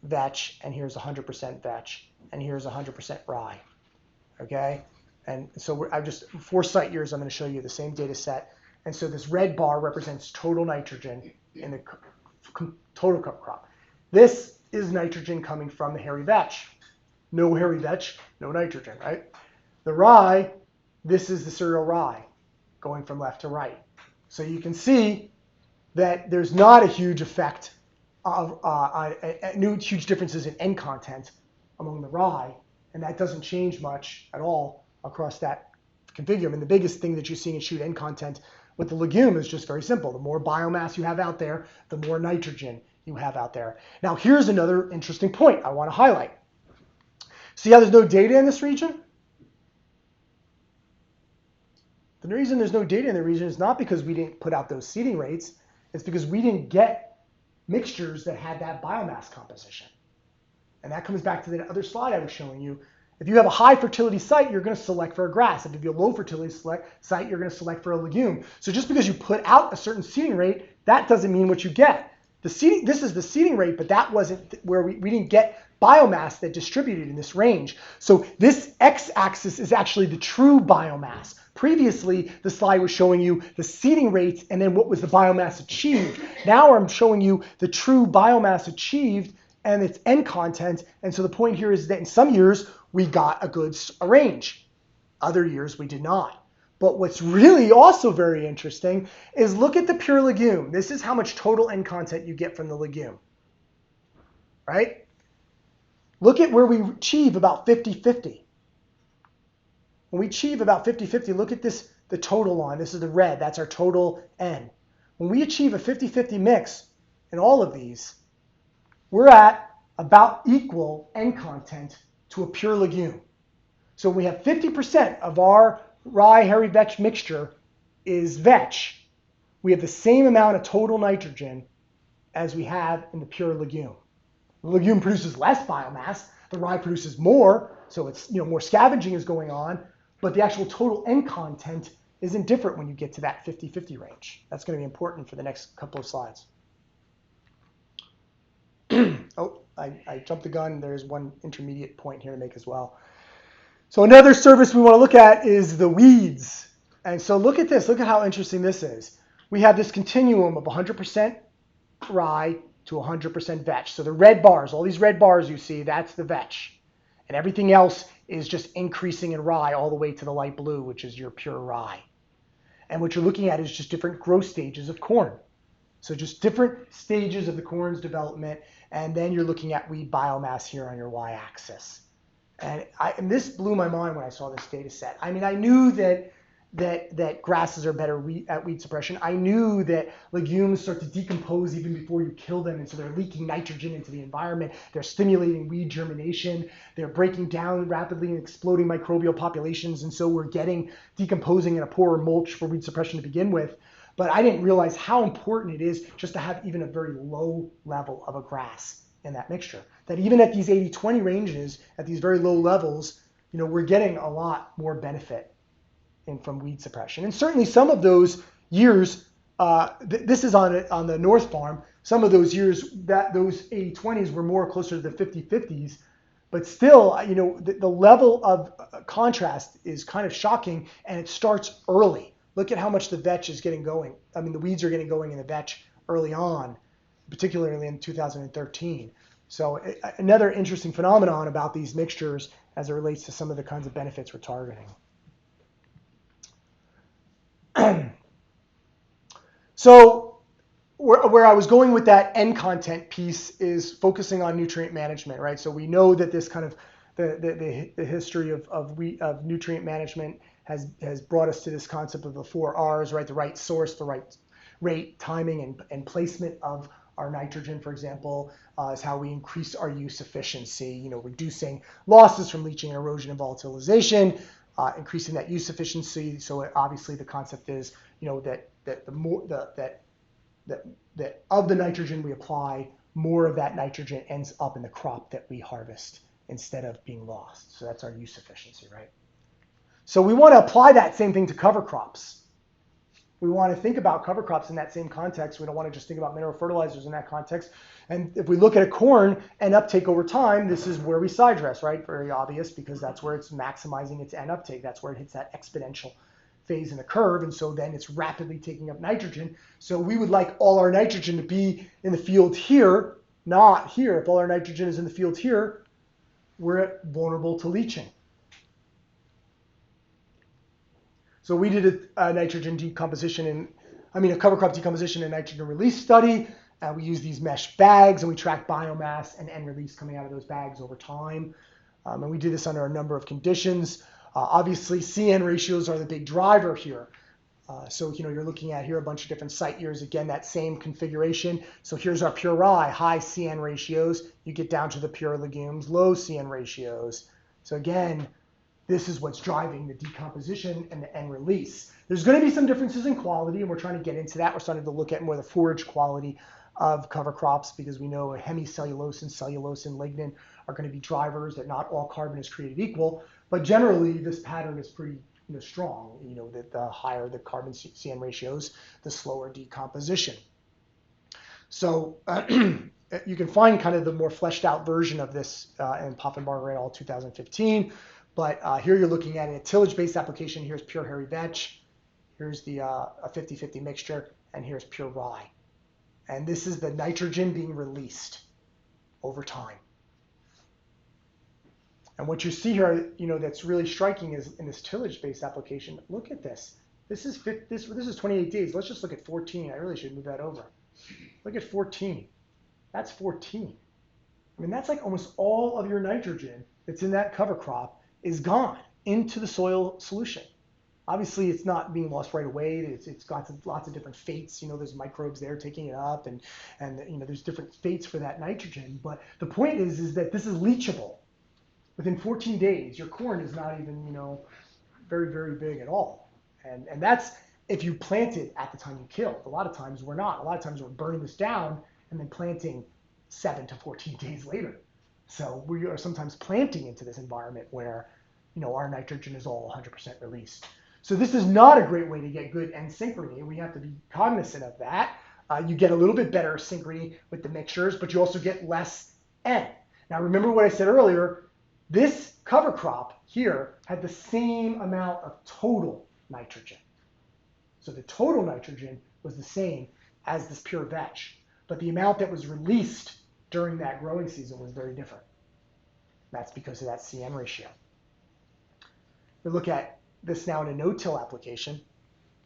vetch, and here's 100% vetch, and here's 100% rye. Okay? And so I've just 4 site years, I'm going to show you the same data set. And so this red bar represents total nitrogen in the total cover crop. This is nitrogen coming from the hairy vetch. No hairy vetch, no nitrogen, right? The rye, this is the cereal rye going from left to right. So you can see that there's not a huge effect of huge differences in N content among the rye, and that doesn't change much at all across that continuum. And the biggest thing that you're seeing in shoot N content with the legume is just very simple. The more biomass you have out there, the more nitrogen you have out there. Now here's another interesting point I want to highlight. See how there's no data in this region? The reason there's no data in the region is not because we didn't put out those seeding rates, it's because we didn't get mixtures that had that biomass composition. And that comes back to the other slide I was showing you. If you have a high fertility site, you're going to select for a grass. If you have a low fertility site, you're going to select for a legume. So just because you put out a certain seeding rate, that doesn't mean what you get. This is the seeding rate, but that wasn't where we didn't get biomass that distributed in this range. So this x-axis is actually the true biomass. Previously, the slide was showing you the seeding rates and then what was the biomass achieved. Now I'm showing you the true biomass achieved and its N content. And so the point here is that in some years, we got a range. Other years, we did not. But what's really also very interesting is look at the pure legume. This is how much total N content you get from the legume, right? Look at where we achieve about 50-50. When we achieve about 50-50, look at this, the total line. This is the red. That's our total N. When we achieve a 50-50 mix in all of these, we're at about equal N content to a pure legume. So we have 50% of our rye hairy vetch mixture is vetch. We have the same amount of total nitrogen as we have in the pure legume. The legume produces less biomass. The rye produces more, so it's more scavenging is going on, but the actual total N content isn't different when you get to that 50-50 range. That's going to be important for the next couple of slides. Oh, I jumped the gun. There's one intermediate point here to make as well. So another service we want to look at is the weeds. And so look at this. Look at how interesting this is. We have this continuum of 100% rye to 100% vetch. So the red bars, all these red bars you see, that's the vetch. And everything else is just increasing in rye all the way to the light blue, which is your pure rye. And what you're looking at is just different growth stages of corn. So just different stages of the corn's development. And then you're looking at weed biomass here on your y-axis. And this blew my mind when I saw this data set. I mean, I knew that grasses are better at weed suppression. I knew that legumes start to decompose even before you kill them, and so they're leaking nitrogen into the environment. They're stimulating weed germination. They're breaking down rapidly and exploding microbial populations, and so we're getting decomposing in a poorer mulch for weed suppression to begin with. But I didn't realize how important it is just to have even a very low level of a grass in that mixture. That even at these 80-20 ranges, at these very low levels, we're getting a lot more benefit from weed suppression. And certainly some of those years, this is on the North Farm, some of those years, those 80-20s were more closer to the 50-50s, but still, the level of contrast is kind of shocking, and it starts early. Look at how much the vetch is getting going. I mean, the weeds are getting going in the vetch early on, particularly in 2013. So another interesting phenomenon about these mixtures as it relates to some of the kinds of benefits we're targeting. So where I was going with that N content piece is focusing on nutrient management, right? So we know that this kind of the history of nutrient management has brought us to this concept of the 4 R's, right? The right source, the right rate, timing, and placement of our nitrogen, for example, is how we increase our use efficiency, reducing losses from leaching, erosion, and volatilization, increasing that use efficiency. So obviously the concept is, that of the nitrogen we apply, more of that nitrogen ends up in the crop that we harvest instead of being lost. So that's our use efficiency, right? So we want to apply that same thing to cover crops. We want to think about cover crops in that same context. We don't want to just think about mineral fertilizers in that context. And if we look at a corn and uptake over time, this is where we side dress, right? Very obvious, because that's where it's maximizing its N uptake. That's where it hits that exponential phase in the curve. And so then it's rapidly taking up nitrogen. So we would like all our nitrogen to be in the field here, not here. If all our nitrogen is in the field here, we're vulnerable to leaching. So we did a nitrogen decomposition a cover crop decomposition and nitrogen release study. We use these mesh bags, and we track biomass and N release coming out of those bags over time. And we did this under a number of conditions. Obviously, CN ratios are the big driver here. So you're looking at here a bunch of different site years. Again, that same configuration. So here's our pure rye, high CN ratios. You get down to the pure legumes, low CN ratios. So again, this is what's driving the decomposition and the N release. There's going to be some differences in quality, and we're trying to get into that. We're starting to look at more the forage quality of cover crops because we know hemicellulose, cellulose, and lignin are going to be drivers, that not all carbon is created equal. But generally, this pattern is pretty strong. That the higher the carbon CN ratios, the slower decomposition. So you can find kind of the more fleshed out version of this in Poffenbarger et al. 2015. But here you're looking at a tillage-based application. Here's pure hairy vetch. Here's the a 50-50 mixture, and here's pure rye. And this is the nitrogen being released over time. And what you see here, that's really striking is in this tillage-based application. Look at this. This is 28 days. Let's just look at 14. I really should move that over. Look at 14. That's 14. I mean, that's like almost all of your nitrogen that's in that cover crop is gone into the soil solution. Obviously, it's not being lost right away. It's got lots of different fates. There's microbes there taking it up, and there's different fates for that nitrogen. But the point is that this is leachable. Within 14 days, your corn is not even very, very big at all. And that's if you plant it at the time you killed. A lot of times we're not. A lot of times we're burning this down and then planting 7 to 14 days later. So we are sometimes planting into this environment where our nitrogen is all 100% released. So this is not a great way to get good N synchrony. We have to be cognizant of that. You get a little bit better synchrony with the mixtures, but you also get less N. Now remember what I said earlier, this cover crop here had the same amount of total nitrogen. So the total nitrogen was the same as this pure vetch, but the amount that was released during that growing season was very different. That's because of that CN ratio. We look at this now in a no-till application.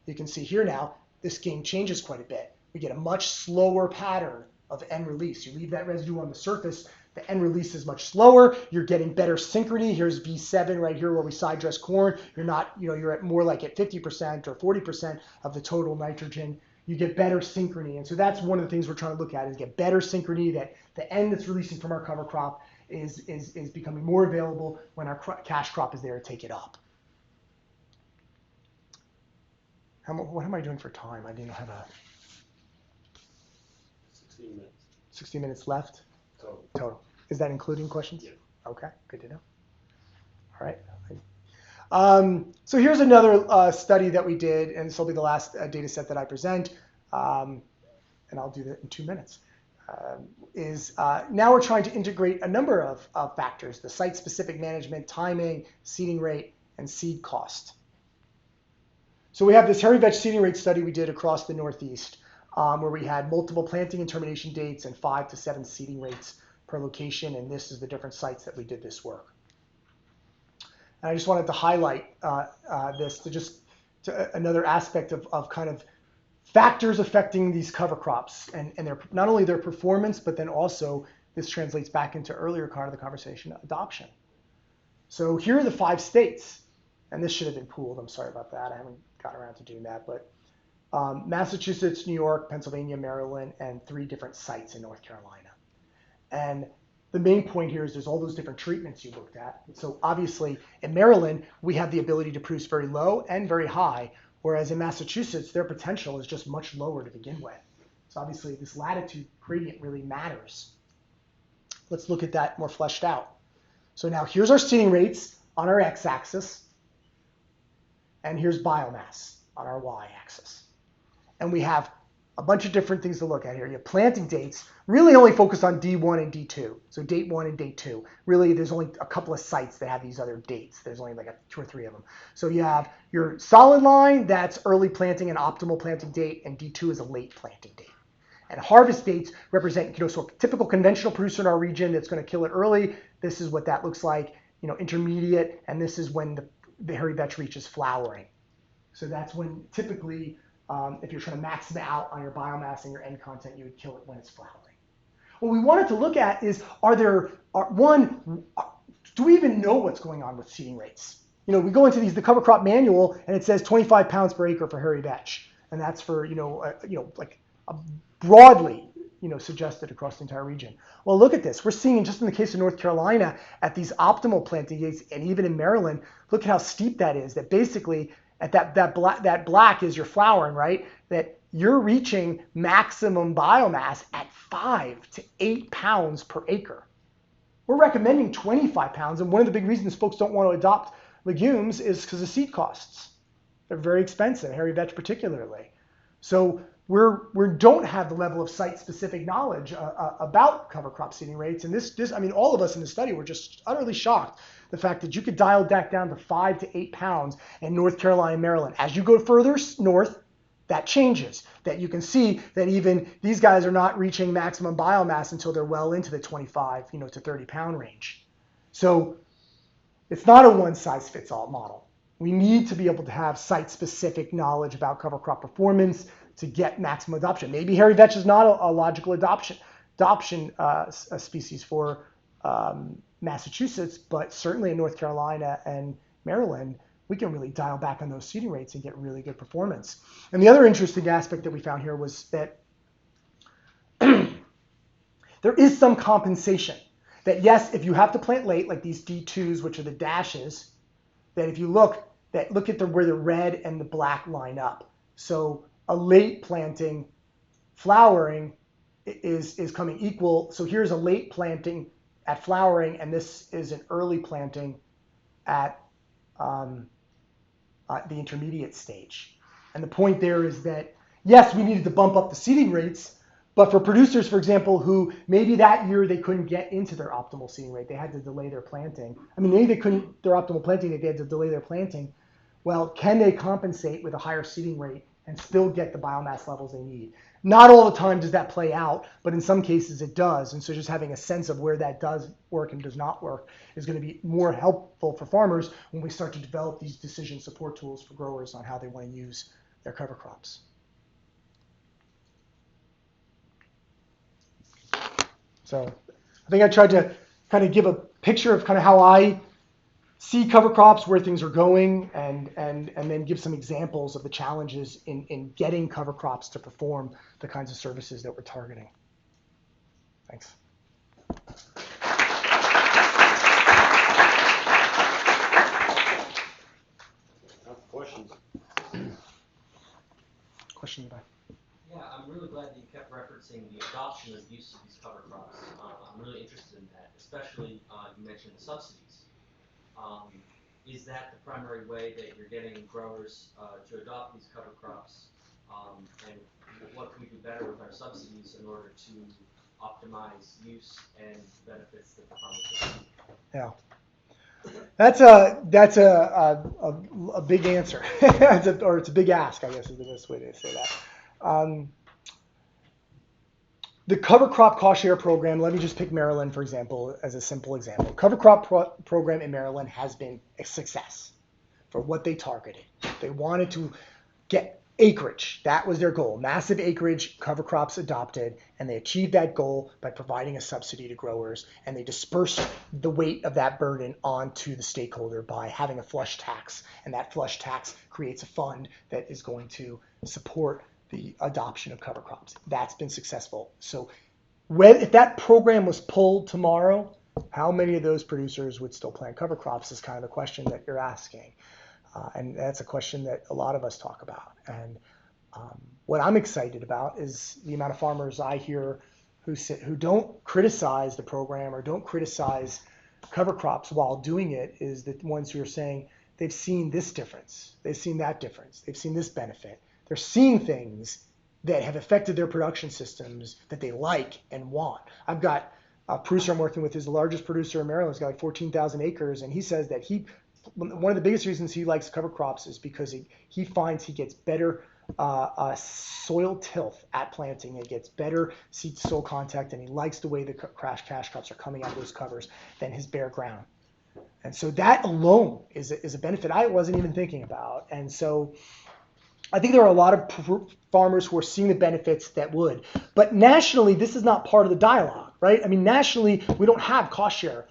You can see here now, this game changes quite a bit. We get a much slower pattern of N release. You leave that residue on the surface, the N release is much slower. You're getting better synchrony. Here's V7 right here where we side dress corn. You're not, you're at more like at 50% or 40% of the total nitrogen. You get better synchrony. And so that's one of the things we're trying to look at is get better synchrony, that the N that's releasing from our cover crop is becoming more available when our cash crop is there to take it up. What am I doing for time? I didn't have a 16 minutes. 60 minutes left? Total. Is that including questions? Yeah. Okay, good to know. All right. So here's another study that we did, and this will be the last data set that I present, and I'll do that in 2 minutes. Now we're trying to integrate a number of factors, the site-specific management, timing, seeding rate, and seed cost. So we have this hairy vetch seeding rate study we did across the Northeast, where we had multiple planting and termination dates and 5 to 7 seeding rates per location, and this is the different sites that we did this work. And I just wanted to highlight this to another aspect of kind of factors affecting these cover crops and not only their performance, but then also this translates back into earlier part of the conversation, adoption. So here are the 5 states, and this should have been pooled. I'm sorry about that. I haven't gotten around to doing that, but Massachusetts, New York, Pennsylvania, Maryland, and 3 different sites in North Carolina. And the main point here is there's all those different treatments you looked at. So obviously in Maryland, we have the ability to produce very low and very high, whereas in Massachusetts, their potential is just much lower to begin with. So obviously this latitude gradient really matters. Let's look at that more fleshed out. So now here's our seeding rates on our x-axis, and here's biomass on our y-axis. And we have a bunch of different things to look at here. You have planting dates, really only focused on D1 and D2. So date 1 and date 2. Really, there's only a couple of sites that have these other dates. There's only like 2 or 3 of them. So you have your solid line, that's early planting and optimal planting date, and D2 is a late planting date. And harvest dates represent, so a typical conventional producer in our region that's going to kill it early. This is what that looks like, intermediate, and this is when the hairy vetch reaches flowering. So that's when typically, if you're trying to max it out on your biomass and your end content, you would kill it when it's flowering. What we wanted to look at is, do we even know what's going on with seeding rates? We go into the cover crop manual and it says 25 pounds per acre for hairy vetch. And that's for, broadly, suggested across the entire region. Well, look at this. We're seeing just in the case of North Carolina at these optimal planting dates, and even in Maryland, look at how steep that is. That basically at that black is your flowering, right? That you're reaching maximum biomass at 5 to 8 pounds per acre. We're recommending 25 pounds, and one of the big reasons folks don't want to adopt legumes is because of seed costs. They're very expensive, hairy vetch particularly. So we don't have the level of site-specific knowledge about cover crop seeding rates. And I mean, all of us in the study were just utterly shocked. The fact that you could dial that down to 5 to 8 pounds in North Carolina and Maryland. As you go further north, that changes. That you can see that even these guys are not reaching maximum biomass until they're well into the 25, to 30 pound range. So it's not a one-size-fits-all model. We need to be able to have site-specific knowledge about cover crop performance to get maximum adoption. Maybe hairy vetch is not a logical adoption species for Massachusetts, but certainly in North Carolina and Maryland, we can really dial back on those seeding rates and get really good performance. And the other interesting aspect that we found here was that there is some compensation. That yes, if you have to plant late, like these D2s, which are the dashes, that if you look at where the red and the black line up. So a late planting, flowering is coming equal. So here's a late planting at flowering, and this is an early planting at the intermediate stage. And the point there is that, yes, we needed to bump up the seeding rates, but for producers, for example, who maybe that year they couldn't get into their optimal seeding rate, they had to delay their planting. I mean, maybe they couldn't, their optimal planting, they had to delay their planting. Well, can they compensate with a higher seeding rate and still get the biomass levels they need? Not all the time does that play out, but in some cases it does. And so just having a sense of where that does work and does not work is going to be more helpful for farmers when we start to develop these decision support tools for growers on how they want to use their cover crops. So I think I tried to kind of give a picture of kind of how I see cover crops, where things are going, and then give some examples of the challenges in getting cover crops to perform the kinds of services that we're targeting. Thanks. Questions? Question back. Yeah, I'm really glad that you kept referencing the adoption and use of these cover crops. I'm really interested in that, especially you mentioned the subsidies. Is that the primary way that you're getting growers to adopt these cover crops? And what can we do better with our subsidies in order to optimize use and benefits that the farmers get? Yeah. That's a big answer, or it's a big ask, I guess is the best way to say that. The cover crop cost share program, let me just pick Maryland, for example, as a simple example. Cover crop program in Maryland has been a success for what they targeted. They wanted to get acreage. That was their goal. Massive acreage, cover crops adopted, and they achieved that goal by providing a subsidy to growers, and they dispersed the weight of that burden onto the stakeholder by having a flush tax, and that flush tax creates a fund that is going to support the adoption of cover crops. That's been successful. So if that program was pulled tomorrow, how many of those producers would still plant cover crops is kind of the question that you're asking. And that's a question that a lot of us talk about. And what I'm excited about is the amount of farmers I hear who don't criticize the program or don't criticize cover crops while doing it, is the ones who are saying they've seen this difference, they've seen that difference, they've seen this benefit. They're seeing things that have affected their production systems that they like and want. I've got a producer I'm working with, is the largest producer in Maryland. He's got like 14,000 acres, and he says that one of the biggest reasons he likes cover crops is because he finds he gets better soil tilth at planting. He gets better seed to soil contact, and he likes the way the cash crops are coming out of those covers than his bare ground. And so that alone is a benefit I wasn't even thinking about. And so I think there are a lot of farmers who are seeing the benefits that would. But nationally, this is not part of the dialogue, right? I mean, nationally, we don't have cost share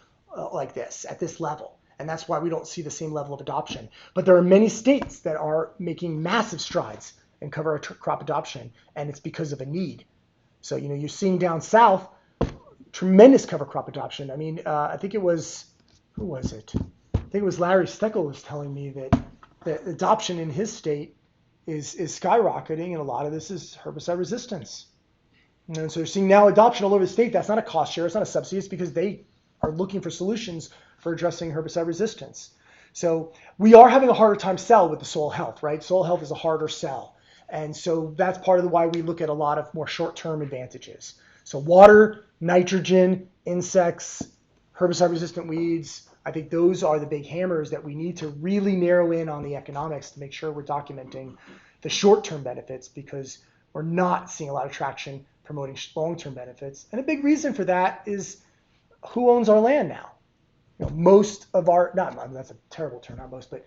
like this at this level. And that's why we don't see the same level of adoption. But there are many states that are making massive strides in cover crop adoption, and it's because of a need. So, you're seeing down south tremendous cover crop adoption. I mean, I think it was, who was it? I think it was Larry Steckel was telling me that the adoption in his state is skyrocketing, and a lot of this is herbicide resistance. And so you're seeing now adoption all over the state. That's not a cost share, it's not a subsidy, it's because they are looking for solutions for addressing herbicide resistance. So we are having a harder time sell with the soil health, right? Soil health is a harder sell. And so that's part of why we look at a lot of more short-term advantages. So water, nitrogen, insects, herbicide-resistant weeds, I think those are the big hammers that we need to really narrow in on the economics to make sure we're documenting the short-term benefits, because we're not seeing a lot of traction promoting long-term benefits. And a big reason for that is who owns our land now? You know, most of our, not, I mean, that's a terrible term, not most, but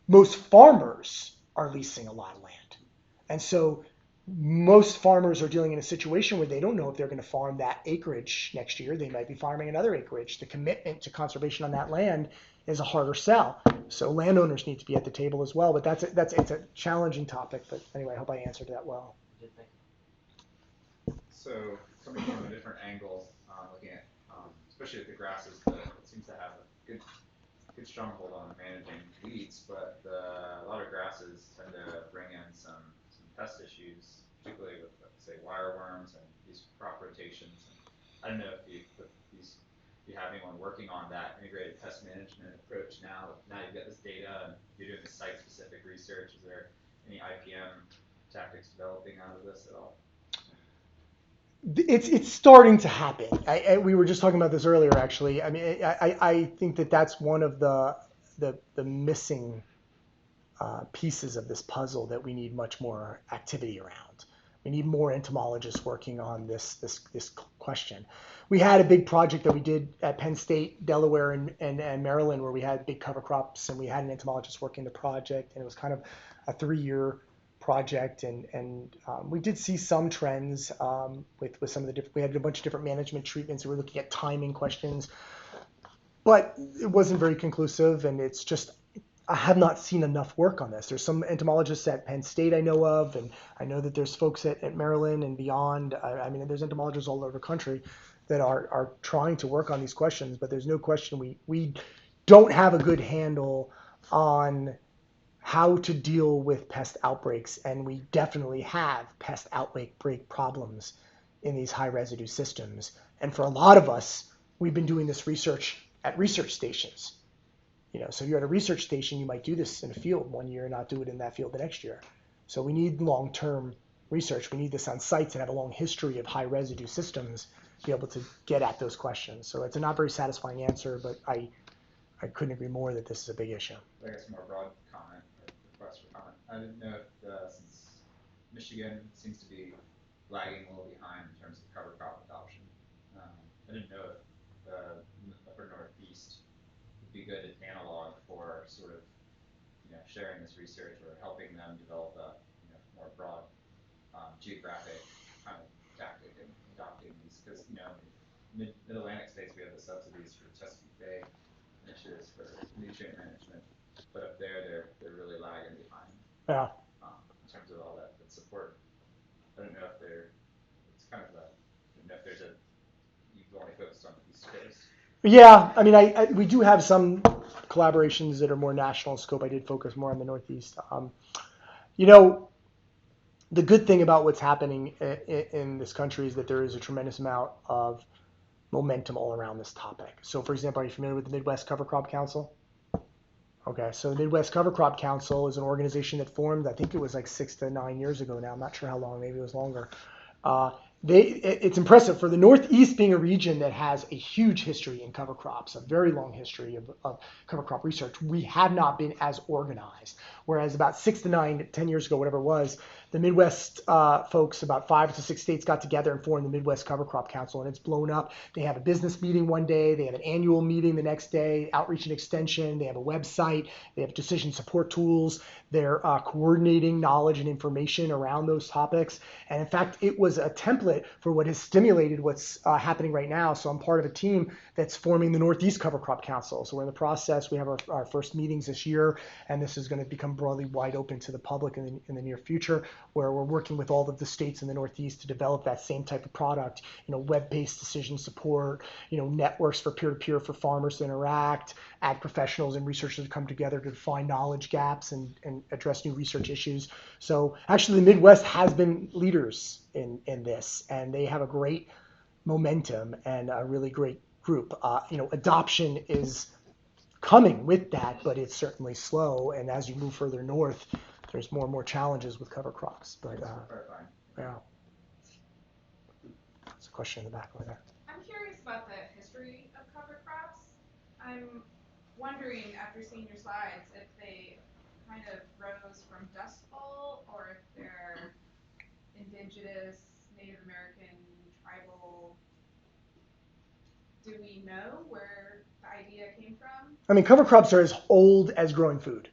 most farmers are leasing a lot of land. And so most farmers are dealing in a situation where they don't know if they're going to farm that acreage next year. They might be farming another acreage. The commitment to conservation on that land is a harder sell. So landowners need to be at the table as well. But it's a challenging topic. But anyway, I hope I answered that well. So coming from a different angle, looking at especially with the grasses, it seems to have a good stronghold on managing weeds, but a lot of grasses tend to bring in some pest issues, particularly with, say, wireworms and these crop rotations. And I don't know if you have anyone working on that integrated pest management approach now. Now you've got this data and you're doing this site-specific research. Is there any IPM tactics developing out of this at all? It's starting to happen. We were just talking about this earlier, actually. I mean, I think that's one of the missing pieces of this puzzle that we need much more activity around. We need more entomologists working on this question. We had a big project that we did at Penn State, Delaware, and Maryland, where we had big cover crops, and we had an entomologist working the project, and it was kind of a 3-year project, and we did see some trends with some of the different. We had a bunch of different management treatments. We were looking at timing questions, but it wasn't very conclusive, and it's just. I have not seen enough work on this. There's some entomologists at Penn State I know of, and I know that there's folks at Maryland and beyond. I mean, there's entomologists all over the country that are trying to work on these questions, but there's no question we don't have a good handle on how to deal with pest outbreaks, and we definitely have pest outbreak problems in these high residue systems. And for a lot of us, we've been doing this research at research stations. You know, so you're at a research station, you might do this in a field one year and not do it in that field the next year. So we need long-term research. We need this on sites and have a long history of high residue systems to be able to get at those questions. So it's a not very satisfying answer, but I couldn't agree more that this is a big issue. I guess more broad comment, or request for comment. I didn't know if since Michigan seems to be lagging a little behind in terms of cover crop adoption, I didn't know if the upper Northeast be good analog for sort of, sharing this research or helping them develop a, more broad geographic kind of tactic in adopting these, because mid-Atlantic states we have the subsidies for Chesapeake Bay initiatives for nutrient management, but up there they're really lagging behind. Yeah. In terms of all that support, I don't know if it's kind of I don't know if you've only focused on the East Coast. Yeah, I mean, we do have some collaborations that are more national in scope. I did focus more on the Northeast. The good thing about what's happening in this country is that there is a tremendous amount of momentum all around this topic. So, for example, are you familiar with the Midwest Cover Crop Council? Okay, so the Midwest Cover Crop Council is an organization that formed, I think it was like 6 to 9 years ago now. I'm not sure how long, maybe it was longer. It's impressive for the Northeast being a region that has a huge history in cover crops, a very long history of cover crop research. We have not been as organized, whereas about 6 to 9, 10 years ago, whatever it was, the Midwest folks, about 5 to 6 states got together and formed the Midwest Cover Crop Council, and it's blown up. They have a business meeting one day, they have an annual meeting the next day, outreach and extension, they have a website, they have decision support tools, they're coordinating knowledge and information around those topics. And in fact, it was a template pilot for what has stimulated what's happening right now. So I'm part of a team that's forming the Northeast Cover Crop Council. So we're in the process. We have our first meetings this year, and this is going to become broadly wide open to the public in the near future, where we're working with all of the states in the Northeast to develop that same type of product, web-based decision support, networks for peer-to-peer for farmers to interact, ag professionals and researchers to come together to define knowledge gaps and address new research issues. So actually the Midwest has been leaders in this, and they have a great momentum and a really great group. Adoption is coming with that, but it's certainly slow. And as you move further north, there's more and more challenges with cover crops. But yeah, there's a question in the back over there. I'm curious about the history of cover crops. I'm wondering, after seeing your slides, if they kind of rose from Dust Bowl, or if they're indigenous, Native American, tribal. Do we know where the idea came from? I mean, cover crops are as old as growing food.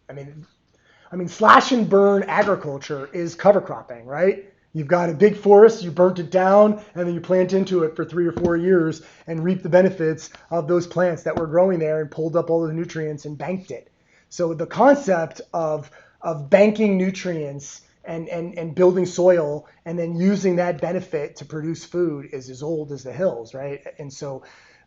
I mean, slash and burn agriculture is cover cropping, right? You've got a big forest, you burnt it down, and then you plant into it for 3 or 4 years and reap the benefits of those plants that were growing there and pulled up all the nutrients and banked it. So the concept of banking nutrients and building soil and then using that benefit to produce food is as old as the hills, right? And so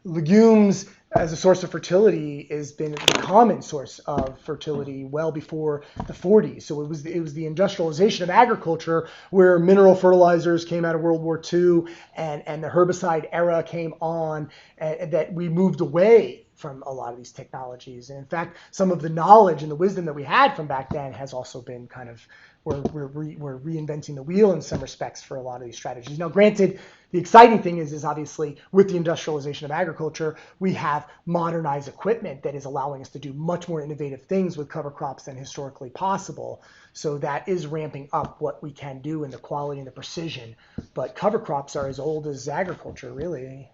legumes as a source of fertility has been the common source of fertility well before the 40s. So it was the industrialization of agriculture where mineral fertilizers came out of World War II and the herbicide era came on, and that we moved away from a lot of these technologies. And in fact, some of the knowledge and the wisdom that we had from back then has also been kind of, we're reinventing the wheel in some respects for a lot of these strategies. Now, granted, the exciting thing is obviously with the industrialization of agriculture, we have modernized equipment that is allowing us to do much more innovative things with cover crops than historically possible. So that is ramping up what we can do and the quality and the precision. But cover crops are as old as agriculture, really.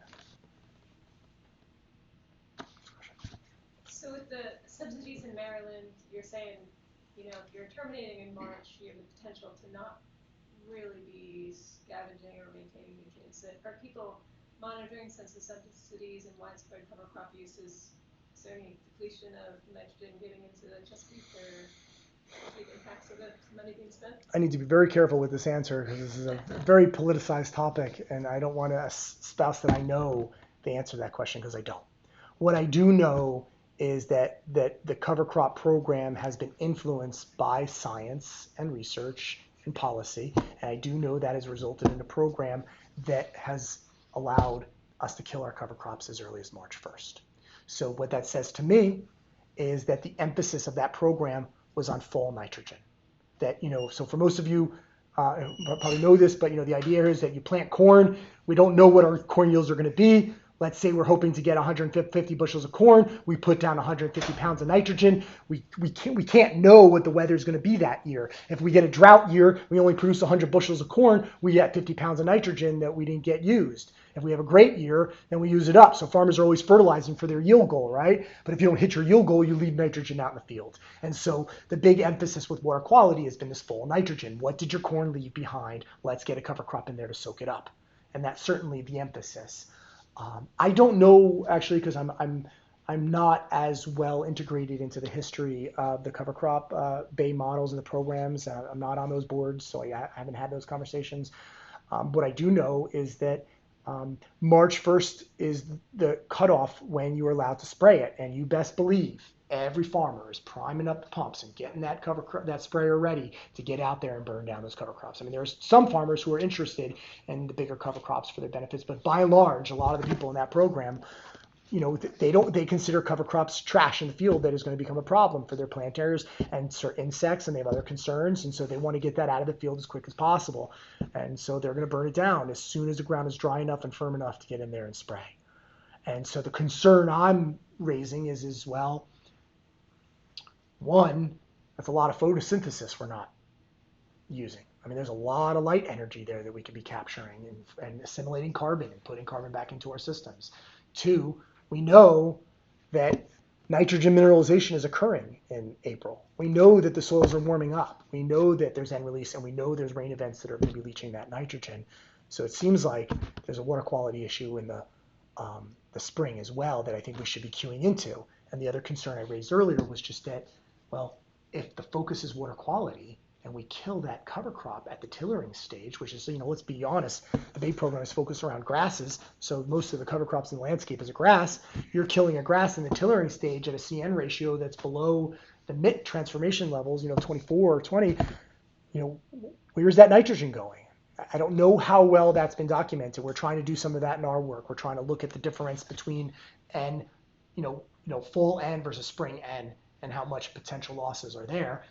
So with the subsidies in Maryland, you're saying, if you're terminating in March, you have the potential to not really be scavenging or maintaining nutrients. Are people monitoring since the subsidies and widespread cover crop uses? Is there any depletion of nitrogen getting into the Chesapeake or the impacts of the money being spent? I need to be very careful with this answer because this is a very politicized topic, and I don't want to espouse that I know the answer to that question because I don't. What I do know is that the cover crop program has been influenced by science and research and policy, and I do know that has resulted in a program that has allowed us to kill our cover crops as early as March 1st. So what that says to me is that the emphasis of that program was on fall nitrogen. That, so for most of you probably know this, but the idea is that you plant corn. We don't know what our corn yields are going to be. Let's say we're hoping to get 150 bushels of corn. We put down 150 pounds of nitrogen. We can't know what the weather is going to be that year. If we get a drought year, we only produce 100 bushels of corn. We get 50 pounds of nitrogen that we didn't get used. If we have a great year, then we use it up. So farmers are always fertilizing for their yield goal, right? But if you don't hit your yield goal, you leave nitrogen out in the field. And so the big emphasis with water quality has been this fall nitrogen. What did your corn leave behind? Let's get a cover crop in there to soak it up. And that's certainly the emphasis. I don't know actually because I'm not as well integrated into the history of the cover crop bay models and the programs. I'm not on those boards, so I haven't had those conversations. What I do know is that March 1st is the cutoff when you are allowed to spray it, and you best believe every farmer is priming up the pumps and getting that that sprayer ready to get out there and burn down those cover crops. I mean, there's some farmers who are interested in the bigger cover crops for their benefits, but by and large, a lot of the people in that program, they consider cover crops trash in the field that is going to become a problem for their plant areas and certain insects, and they have other concerns, and so they want to get that out of the field as quick as possible. And so they're going to burn it down as soon as the ground is dry enough and firm enough to get in there and spray. And so the concern I'm raising is well, one, that's a lot of photosynthesis we're not using. I mean, there's a lot of light energy there that we could be capturing and assimilating carbon and putting carbon back into our systems. Two, we know that nitrogen mineralization is occurring in April. We know that the soils are warming up. We know that there's end release, and we know there's rain events that are going to be leaching that nitrogen. So it seems like there's a water quality issue in the spring as well that I think we should be queuing into. And the other concern I raised earlier was just that, well, if the focus is water quality and we kill that cover crop at the tillering stage, which is, let's be honest, the bait program is focused around grasses. So most of the cover crops in the landscape is a grass. You're killing a grass in the tillering stage at a CN ratio that's below the MIT transformation levels, 24 or 20. Where's that nitrogen going? I don't know how well that's been documented. We're trying to do some of that in our work. We're trying to look at the difference between N, full N versus spring N, and how much potential losses are there.